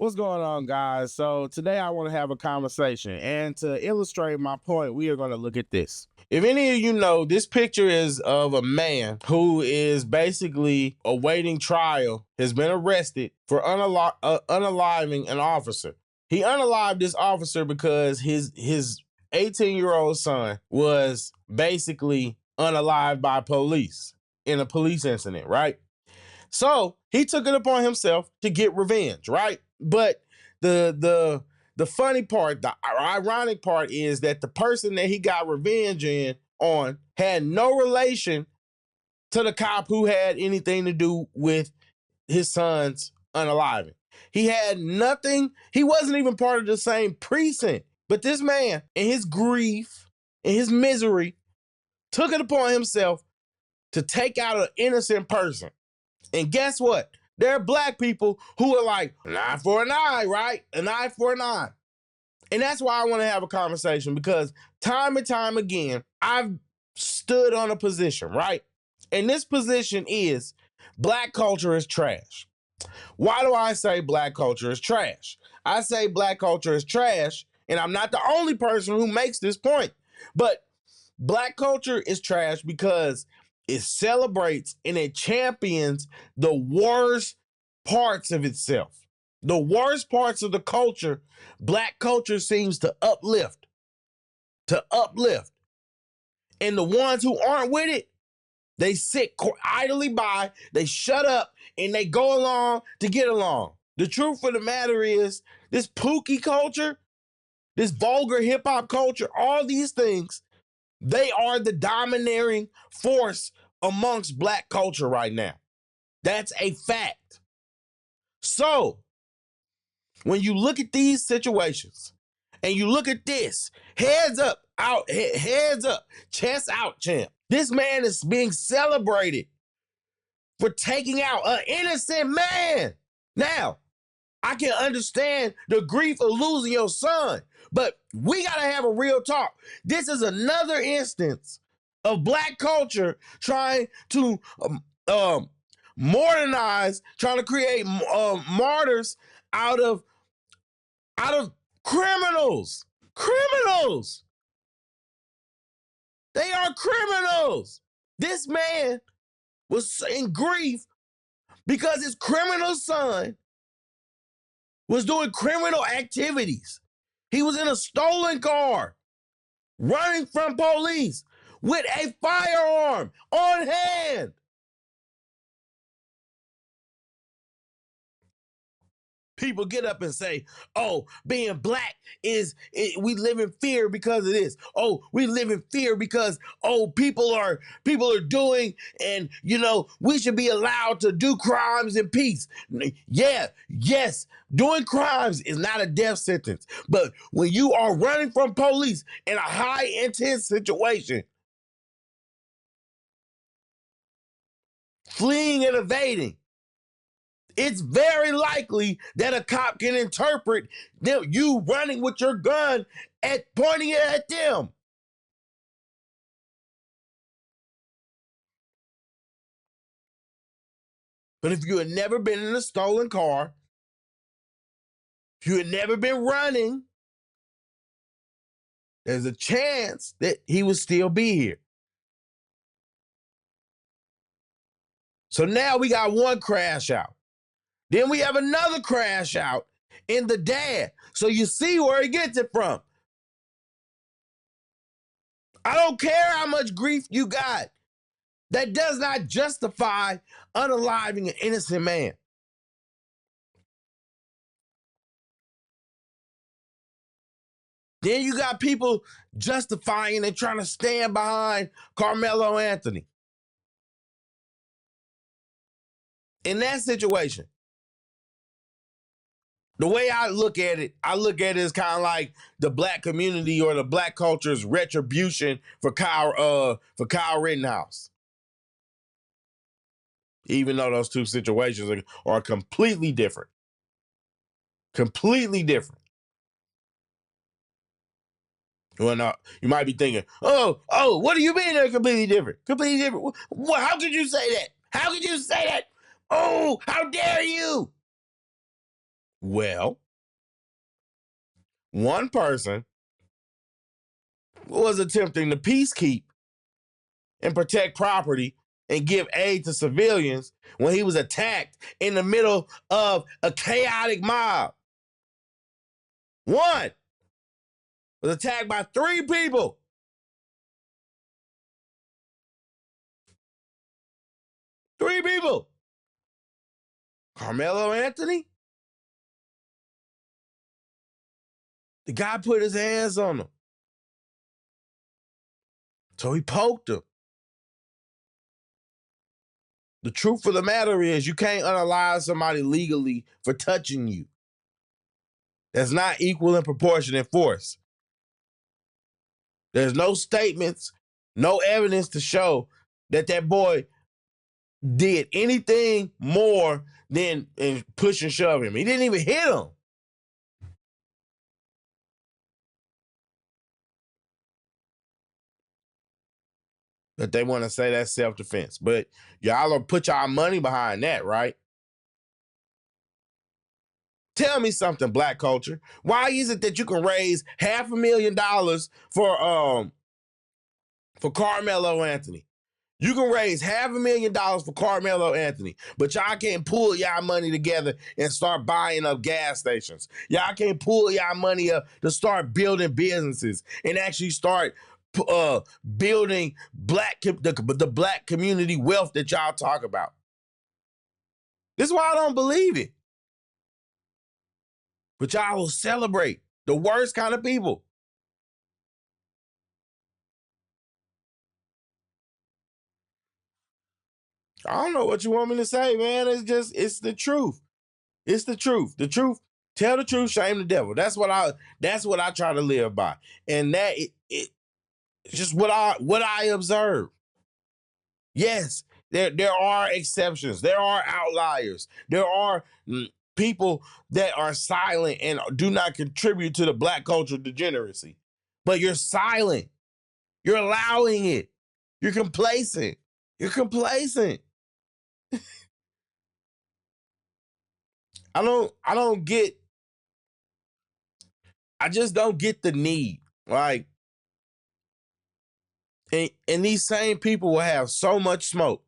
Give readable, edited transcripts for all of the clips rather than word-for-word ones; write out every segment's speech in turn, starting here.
What's going on, guys? So today I want to have a conversation, and to illustrate my point, we are going to look at this. If any of you know, this picture is of a man who is basically awaiting trial, has been arrested for unaliving an officer. He unalived this officer because his 18-year-old son was basically unalived by police in a police incident, right? So he took it upon himself to get revenge, right? But the funny part, the ironic part is that the person that he got revenge on had no relation to the cop who had anything to do with his son's unaliving. He had nothing. He wasn't even part of the same precinct. But this man, in his grief, in his misery, took it upon himself to take out an innocent person. And guess what? There are black people who are like, an eye for an eye, right? An eye for an eye. And that's why I want to have a conversation, because time and time again, I've stood on a position, right? And this position is black culture is trash. Why do I say black culture is trash? I say black culture is trash, and I'm not the only person who makes this point, but black culture is trash because it celebrates and it champions the worst parts of itself. The worst parts of the culture, black culture seems to uplift. And the ones who aren't with it, they sit idly by, they shut up, and they go along to get along. The truth of the matter is, this pookie culture, this vulgar hip-hop culture, all these things, they are the domineering force amongst black culture right now. That's a fact. So, when you look at these situations and you look at this, heads up, chest out, champ. This man is being celebrated for taking out an innocent man. Now, I can understand the grief of losing your son, but we got to have a real talk. This is another instance of black culture trying to modernize, trying to create martyrs out of criminals. Criminals. They are criminals. This man was in grief because his criminal son was doing criminal activities. He was in a stolen car, running from police with a firearm on hand. People get up and say, oh, being black we live in fear because of this. Oh, we live in fear because, people are doing, and, we should be allowed to do crimes in peace. Yes, doing crimes is not a death sentence. But when you are running from police in a high intense situation, fleeing and evading, it's very likely that a cop can interpret you running with your gun pointing it at them. But if you had never been in a stolen car, if you had never been running, there's a chance that he would still be here. So now we got one crash out. Then we have another crash out in the dad. So you see where he gets it from. I don't care how much grief you got. That does not justify unaliving an innocent man. Then you got people justifying and trying to stand behind Carmelo Anthony. In that situation, the way I look at it as kind of like the black community or the black culture's retribution for Kyle Rittenhouse. Even though those two situations are completely different. Completely different. Well, now, you might be thinking, oh, what do you mean they're completely different? Completely different? How could you say that? How could you say that? Oh, how dare you? Well, one person was attempting to peacekeep and protect property and give aid to civilians when he was attacked in the middle of a chaotic mob. One was attacked by 3 people. 3 people. Carmelo Anthony, the guy put his hands on him. So he poked him. The truth of the matter is you can't unalive somebody legally for touching you. That's not equal and proportionate force. There's no statements, no evidence to show that that boy did anything more than push and shove him. He didn't even hit him. But they want to say that's self-defense. But y'all will put y'all money behind that, right? Tell me something, Black culture. Why is it that you can raise $500,000 for Carmelo Anthony? You can raise $500,000 for Carmelo Anthony, but y'all can't pull y'all money together and start buying up gas stations. Y'all can't pull y'all money up to start building businesses and actually start building the black community wealth that y'all talk about. This is why I don't believe it. But y'all will celebrate the worst kind of people. I don't know what you want me to say, man. It's the truth. It's the truth. The truth. Tell the truth, shame the devil. That's what I try to live by. And that it's just what I observe. Yes, there are exceptions. There are outliers. There are people that are silent and do not contribute to the black culture degeneracy. But you're silent. You're allowing it. You're complacent. You're complacent. I just don't get the need. Like, and these same people will have so much smoke,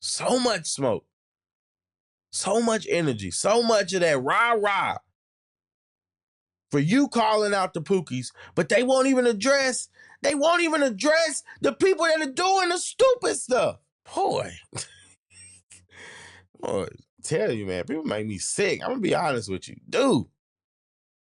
so much smoke, so much energy, so much of that rah-rah for you calling out the Pookies, but they won't even address the people that are doing the stupid stuff. Boy, I tell you, man, people make me sick. I'm gonna be honest with you. Dude,